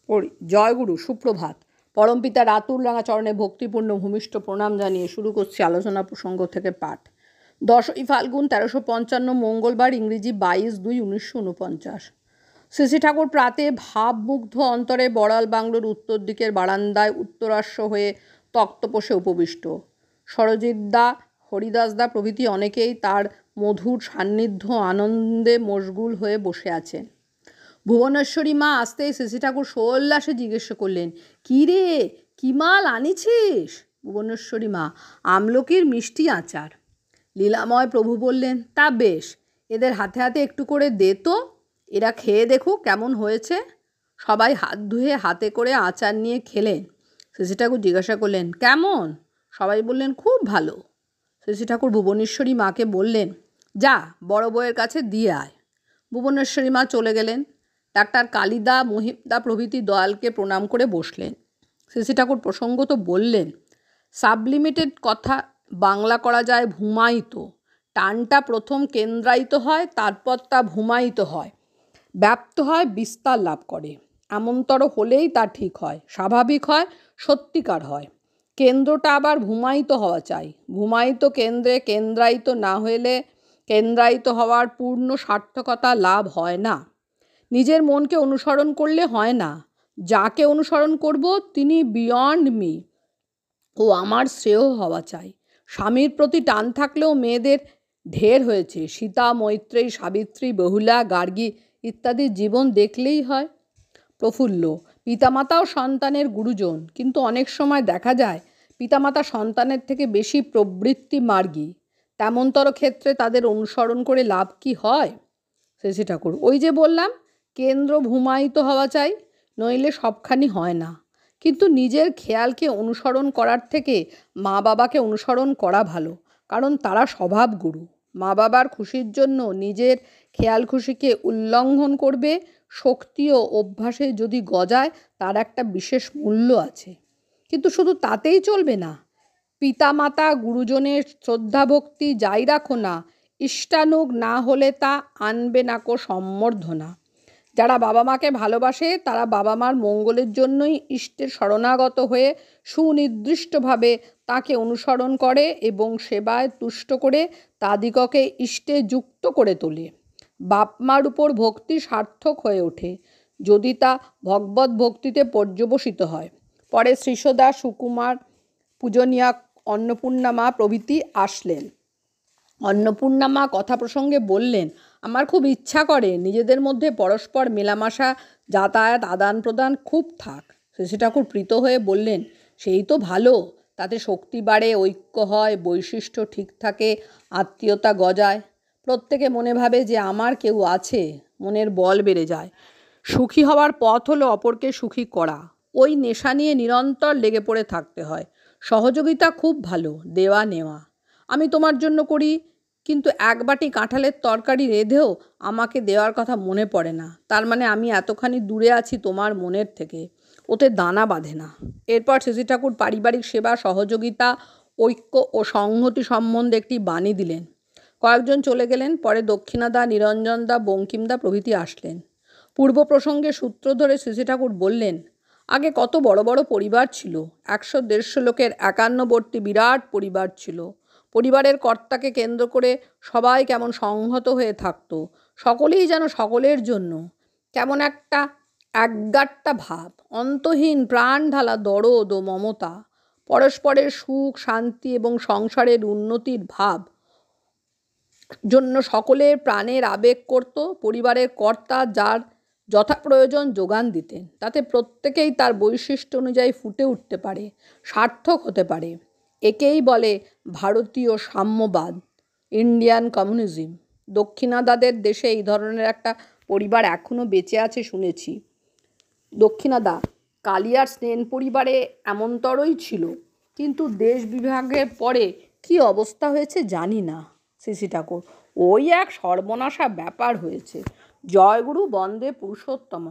পড়ি। জয়গুরু, সুপ্রভাত। পরমপিতা রাতুল রাঙা চরণে ভক্তিপূর্ণ ভূমিষ্ঠ প্রণাম জানিয়ে শুরু করছি আলোচনা প্রসঙ্গ থেকে পাঠ। 10ই ফাল্গুন 1355 মঙ্গলবার, ইংরেজি 22/2/1949। শ্রী ঠাকুর প্রাতে ভাবমুগ্ধ অন্তরে বড়াল বাংলোর উত্তর দিকের বারান্দায় উত্তরাশ্ব হয়ে তক্তপোষে উপবিষ্ট। সরজিৎদা, হরিদাসদা প্রভৃতি অনেকেই তার মধুর সান্নিধ্য আনন্দে মশগুল হয়ে বসে আছেন। ভুবনেশ্বরী মা আসতেই শ্রী ঠাকুর সোল্লাসে জিজ্ঞেস করলেন, কী রে, কী মাল আনিছিস? ভুবনেশ্বরী মা, আমলকির মিষ্টি আচার। লীলাময় প্রভু বললেন, তা বেশ, এদের হাতে হাতে একটু করে দে তো, এরা খেয়ে দেখুক কেমন হয়েছে। সবাই হাত ধুয়ে হাতে করে আচার নিয়ে খেলেন। শ্রী ঠাকুর জিজ্ঞাসা করলেন, কেমন? সবাই বললেন, খুব ভালো। শ্রী ঠাকুর ভুবনেশ্বরী মাকে বললেন, যা বড় বউয়ের কাছে দিয়ে আয়। ভুবনেশ্বরী মা চলে গেলেন। ডাক্তার কালিদা, মহিমদা প্রভৃতি দয়ালকে প্রণাম করে বসলেন। শ্রী ঠাকুর প্রসঙ্গত বললেন, সাবলিমিটেড কথা বাংলা করা যায় ভূমায়িত। টানটা প্রথম কেন্দ্রায়িত হয়, তারপর তা ভূমায়িত হয়, ব্যাপ্ত হয়, বিস্তার লাভ করে। এমনতর হলেই তা ঠিক হয়, স্বাভাবিক হয়, সত্যিকার হয়। কেন্দ্রটা আবার ভূমায়িত হওয়া চাই। ভূমায়িত কেন্দ্রে কেন্দ্রায়িত না হলে কেন্দ্রায়িত হওয়ার পূর্ণ সার্থকতা লাভ হয় না। নিজের মনকে অনুসরণ করলে হয় না। যাকে অনুসরণ করব তিনি বিয়ন্ড মি, ও আমার শ্রেয় হওয়া চাই। স্বামীর প্রতি টান থাকলেও মেয়েদের ঢের হয়েছে। সীতা, মৈত্রেয়ী, সাবিত্রী, বহুলা, গার্গী ইত্যাদি জীবন দেখলেই হয়। প্রফুল্ল, পিতামাতাও সন্তানের গুরুজন, কিন্তু অনেক সময় দেখা যায় পিতামাতা সন্তানের থেকে বেশি প্রবৃত্তি মার্গী। তেমনতর ক্ষেত্রে তাদের অনুসরণ করে লাভ কি হয়? শ্রী ঠাকুর, ওই যে বললাম, কেন্দ্র ভূমায়িত হওয়া চাই, নইলে সবখানি হয় না। কিন্তু নিজের খেয়ালকে অনুসরণ করার থেকে মা বাবাকে অনুসরণ করা ভালো, কারণ তারা স্বভাব গুরু। মা বাবার খুশির জন্য নিজের খেয়াল খুশিকে উল্লঙ্ঘন করবে, শক্তি ও অভ্যাসে যদি গজায়, তার একটা বিশেষ মূল্য আছে। কিন্তু শুধু তাতেই চলবে না। পিতামাতা গুরুজনের শ্রদ্ধাভক্তি যাই রাখো না, ইষ্টানুগ না হলে তা আনবে নাকো সম্বর্ধনা। যারা বাবা মাকে ভালোবাসে তারা বাবা মার মঙ্গলের জন্যই ইষ্টের শরণাগত হয়ে সুনির্দিষ্টভাবে তাকে অনুসরণ করে এবং সেবায় তুষ্ট করে তাদিগকে ইষ্টে যুক্ত করে তোলে। বাপ মার উপর ভক্তি সার্থক হয়ে ওঠে যদি তা ভগবত ভক্তিতে পর্যবসিত হয়। পরে শ্রীশদা, সুকুমার, পূজনীয়া অন্নপূর্ণা মা প্রভৃতি আসলেন। অন্নপূর্ণা মা কথা প্রসঙ্গে বললেন, আমার খুব ইচ্ছা করে নিজেদের মধ্যে পরস্পর মেলামেশা, যাতায়াত, আদান প্রদান খুব থাক। শ্রী ঠাকুর প্রীত হয়ে বললেন, সেই তো ভালো, তাতে শক্তি বাড়ে, ঐক্য হয়, বৈশিষ্ট্য ঠিক থাকে, আত্মীয়তা গজায়। প্রত্যেকে মনে ভাবে যে আমার কেউ আছে, মনের বল বেড়ে যায়। সুখী হওয়ার পথ হলো অপরকে সুখী করা। ওই নেশা নিয়ে নিরন্তর লেগে পড়ে থাকতে হয়। সহযোগিতা খুব ভালো, দেওয়া নেওয়া। আমি তোমার জন্য করি, কিন্তু এক বাটি কাঁঠালের তরকারি রেঁধেও আমাকে দেওয়ার কথা মনে পড়ে না, তার মানে আমি এতখানি দূরে আছি তোমার মনের থেকে, ওতে দানা বাঁধে না। এরপর শ্রী ঠাকুর পারিবারিক সেবা, সহযোগিতা, ঐক্য ও সংহতি সম্বন্ধে একটি বাণী দিলেন। কয়েকজন চলে গেলেন। পরে দক্ষিণাদা, নিরঞ্জনদা, বঙ্কিমদা প্রভৃতি আসলেন। পূর্ব প্রসঙ্গে সূত্র ধরে শ্রী ঠাকুর বললেন, আগে কত বড় বড় পরিবার ছিল, 100-150 লোকের একান্নবর্তী বিরাট পরিবার ছিল। পরিবারের কর্তাকে কেন্দ্র করে সবাই কেমন সংহত হয়ে থাকতো, সকলেই যেন সকলের জন্য। কেমন একটা একগাট্টা ভাব, অন্তহীন প্রাণ ঢালা দরদ ও মমতা, পরস্পরের সুখ, শান্তি এবং সংসারের উন্নতির ভাব জন্য সকলের প্রাণের আবেগ করত। পরিবারের কর্তা যার যথা প্রয়োজন যোগান দিতেন, তাতে প্রত্যেকেই তার বৈশিষ্ট্য অনুযায়ী ফুটে উঠতে পারে, সার্থক হতে পারে। একেই বলে ভারতীয় সাম্যবাদ, ইন্ডিয়ান কমিউনিজম। দক্ষিণাদাদের দেশে এই ধরনের একটা পরিবার এখনও বেঁচে আছে শুনেছি। দক্ষিণাদা কালিয়ার স্নেন পরিবারে এমনতরই ছিল, কিন্তু দেশ বিভাগের পরে কি অবস্থা হয়েছে জানি না। শ্রী ঠাকুর, ওই এক সর্বনাশা ব্যাপার হয়েছে। জয়গুরু, বন্দে পুরুষোত্তম।